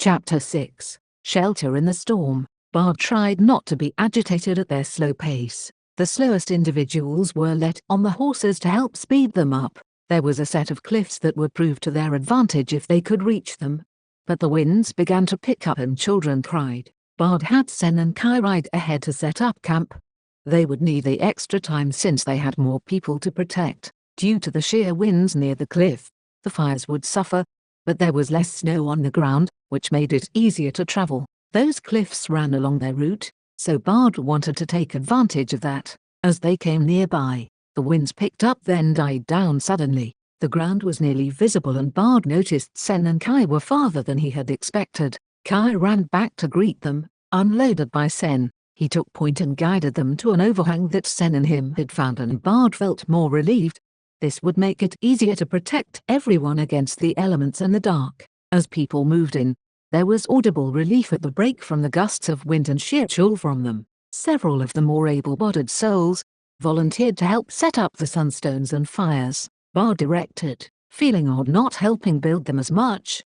Chapter 6. Shelter in the Storm. Bard tried not to be agitated at their slow pace. The slowest individuals were let on the horses to help speed them up. There was a set of cliffs that would prove to their advantage if they could reach them. But the winds began to pick up and children cried. Bard had Sen and Kai ride ahead to set up camp. They would need the extra time since they had more people to protect. Due to the sheer winds near the cliff, the fires would suffer, but there was less snow on the ground, which made it easier to travel. Those cliffs ran along their route, so Bard wanted to take advantage of that. As they came nearby, the winds picked up then died down suddenly. The ground was nearly visible and Bard noticed Sen and Kai were farther than he had expected. Kai ran back to greet them, unloaded by Sen. He took point and guided them to an overhang that Sen and him had found, and Bard felt more relieved. This would make it easier to protect everyone against the elements and the dark. As people moved in, there was audible relief at the break from the gusts of wind and sheer chill from them. Several of the more able-bodied souls volunteered to help set up the sunstones and fires. Bard directed, feeling odd not helping build them as much.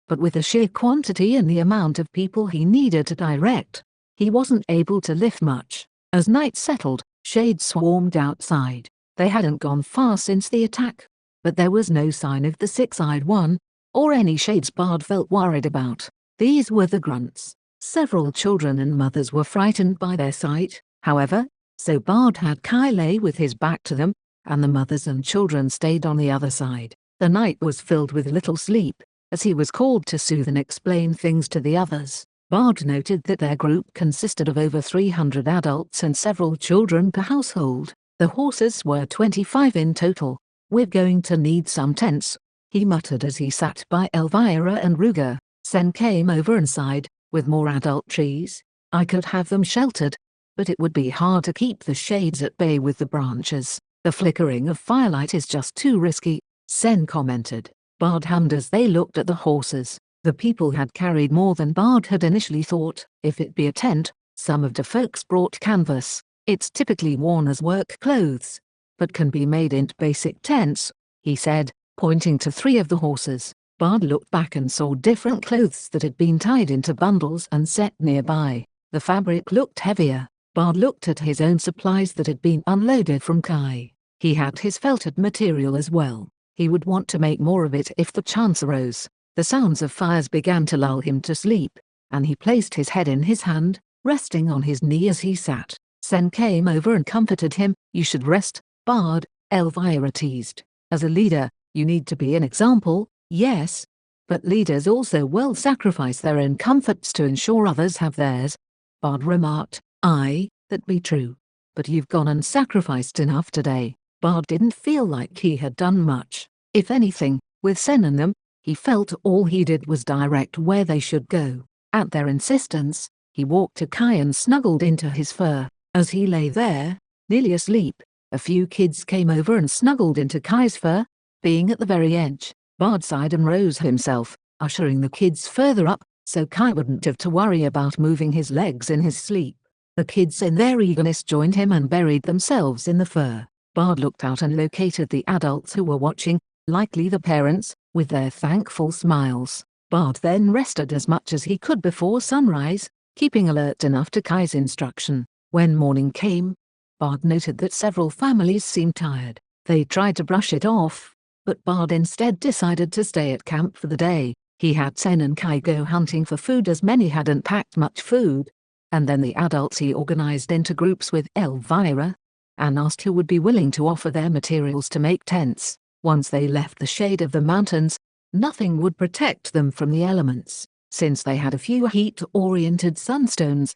But with the sheer quantity and the amount of people he needed to direct, he wasn't able to lift much. As night settled, shades swarmed outside. They hadn't gone far since the attack, but there was no sign of the six-eyed one, or any shades Bard felt worried about. These were the grunts. Several children and mothers were frightened by their sight, however, so Bard had Kai lay with his back to them, and the mothers and children stayed on the other side. The night was filled with little sleep, as he was called to soothe and explain things to the others. Bard noted that their group consisted of over 300 adults and several children per household. The horses were 25 in total. "We're going to need some tents," he muttered as he sat by Elvira and Ruger. Sen came over and sighed, "With more adult trees, I could have them sheltered, but it would be hard to keep the shades at bay with the branches. The flickering of firelight is just too risky," Sen commented. Bard hummed as they looked at the horses. The people had carried more than Bard had initially thought. If it be a tent, some of the folks brought canvas. It's typically worn as work clothes, but can be made into basic tents, he said, pointing to 3 of the horses. Bard looked back and saw different clothes that had been tied into bundles and set nearby. The fabric looked heavier. Bard looked at his own supplies that had been unloaded from Kai. He had his felted material as well. He would want to make more of it if the chance arose. The sounds of fires began to lull him to sleep, and he placed his head in his hand, resting on his knee as he sat. Sen came over and comforted him. "You should rest, Bard," Elvira teased. "As a leader, you need to be an example." "Yes, but leaders also will sacrifice their own comforts to ensure others have theirs," Bard remarked. "Aye, that be true. But you've gone and sacrificed enough today." Bard didn't feel like he had done much. If anything, with Sen and them, he felt all he did was direct where they should go. At their insistence, he walked to Kai and snuggled into his fur. As he lay there, nearly asleep, a few kids came over and snuggled into Kai's fur. Being at the very edge, Bard sighed and rose himself, ushering the kids further up, so Kai wouldn't have to worry about moving his legs in his sleep. The kids in their eagerness joined him and buried themselves in the fur. Bard looked out and located the adults who were watching, likely the parents, with their thankful smiles. Bard then rested as much as he could before sunrise, keeping alert enough to Kai's instruction. When morning came, Bard noted that several families seemed tired. They tried to brush it off, but Bard instead decided to stay at camp for the day. He had Sen and Kai go hunting for food as many hadn't packed much food, and then the adults he organized into groups with Elvira, and asked who would be willing to offer their materials to make tents. Once they left the shade of the mountains, nothing would protect them from the elements. Since they had a few heat-oriented sunstones,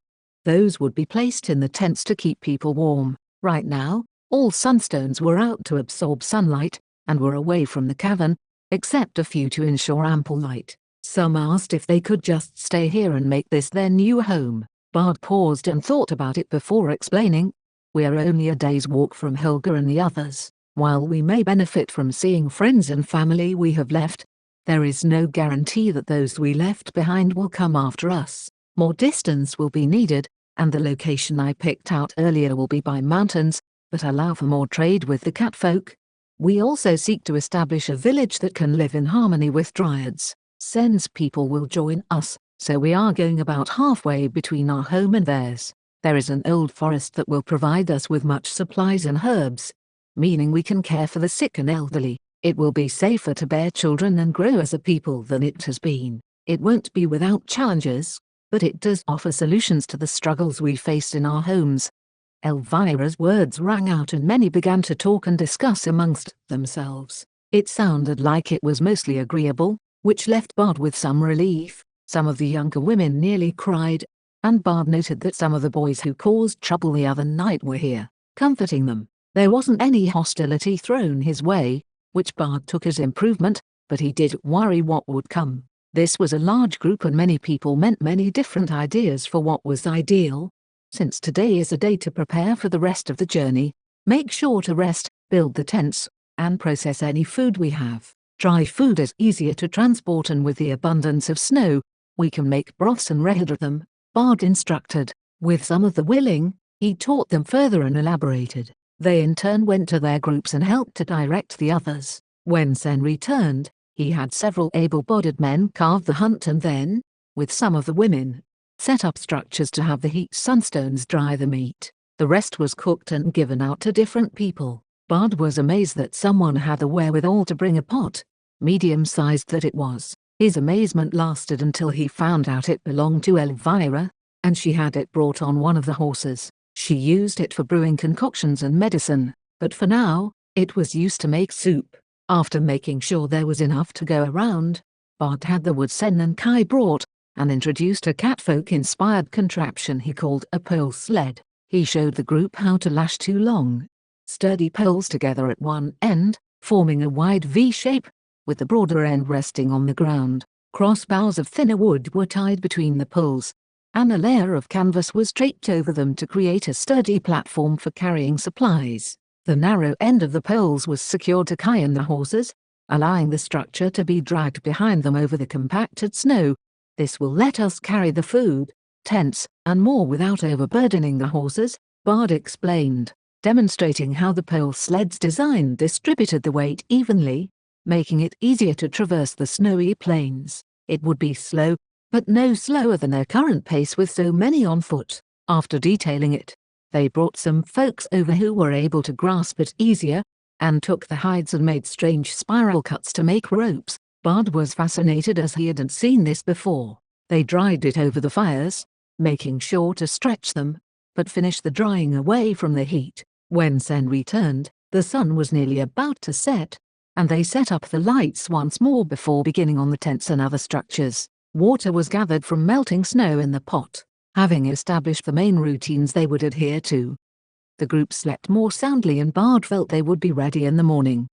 those would be placed in the tents to keep people warm. Right now, all sunstones were out to absorb sunlight, and were away from the cavern, except a few to ensure ample light. Some asked if they could just stay here and make this their new home. Bard paused and thought about it before explaining. "We're only a day's walk from Helga and the others. While we may benefit from seeing friends and family we have left, there is no guarantee that those we left behind will come after us. More distance will be needed, and the location I picked out earlier will be by mountains, but allow for more trade with the catfolk. We also seek to establish a village that can live in harmony with dryads. Sen's people will join us, so we are going about halfway between our home and theirs. There is an old forest that will provide us with much supplies and herbs, meaning we can care for the sick and elderly. It will be safer to bear children and grow as a people than it has been. It won't be without challenges, but it does offer solutions to the struggles we faced in our homes. Elvira's words rang out and many began to talk and discuss amongst themselves. It sounded like it was mostly agreeable, which left Bard with some relief. Some of the younger women nearly cried, and Bard noted that some of the boys who caused trouble the other night were here, comforting them. There wasn't any hostility thrown his way, which Bard took as improvement, but he did worry what would come. This was a large group and many people meant many different ideas for what was ideal. Since today is a day to prepare for the rest of the journey, make sure to rest, build the tents, and process any food we have. Dry food is easier to transport, and with the abundance of snow, we can make broths and rehydrate them, Bard instructed. With some of the willing, he taught them further and elaborated. They in turn went to their groups and helped to direct the others. When Sen returned, he had several able-bodied men carve the hunt and then, with some of the women, set up structures to have the heat sunstones dry the meat. The rest was cooked and given out to different people. Bard was amazed that someone had the wherewithal to bring a pot, medium-sized that it was. His amazement lasted until he found out it belonged to Elvira, and she had it brought on one of the horses. She used it for brewing concoctions and medicine, but for now, it was used to make soup. After making sure there was enough to go around, Bard had the wood Sen and Kai brought, and introduced a catfolk-inspired contraption he called a pole sled. He showed the group how to lash two long, sturdy poles together at one end, forming a wide V shape, with the broader end resting on the ground. Crossbars of thinner wood were tied between the poles, and a layer of canvas was draped over them to create a sturdy platform for carrying supplies. The narrow end of the poles was secured to Kai and the horses, allowing the structure to be dragged behind them over the compacted snow. This will let us carry the food, tents, and more without overburdening the horses, Bard explained, demonstrating how the pole sled's design distributed the weight evenly, making it easier to traverse the snowy plains. It would be slow, but no slower than their current pace with so many on foot. After detailing it, they brought some folks over who were able to grasp it easier, and took the hides and made strange spiral cuts to make ropes. Bard was fascinated as he hadn't seen this before. They dried it over the fires, making sure to stretch them, but finished the drying away from the heat. When Sen returned, the sun was nearly about to set, and they set up the lights once more before beginning on the tents and other structures. Water was gathered from melting snow in the pot. Having established the main routines they would adhere to, the group slept more soundly and Bard felt they would be ready in the morning.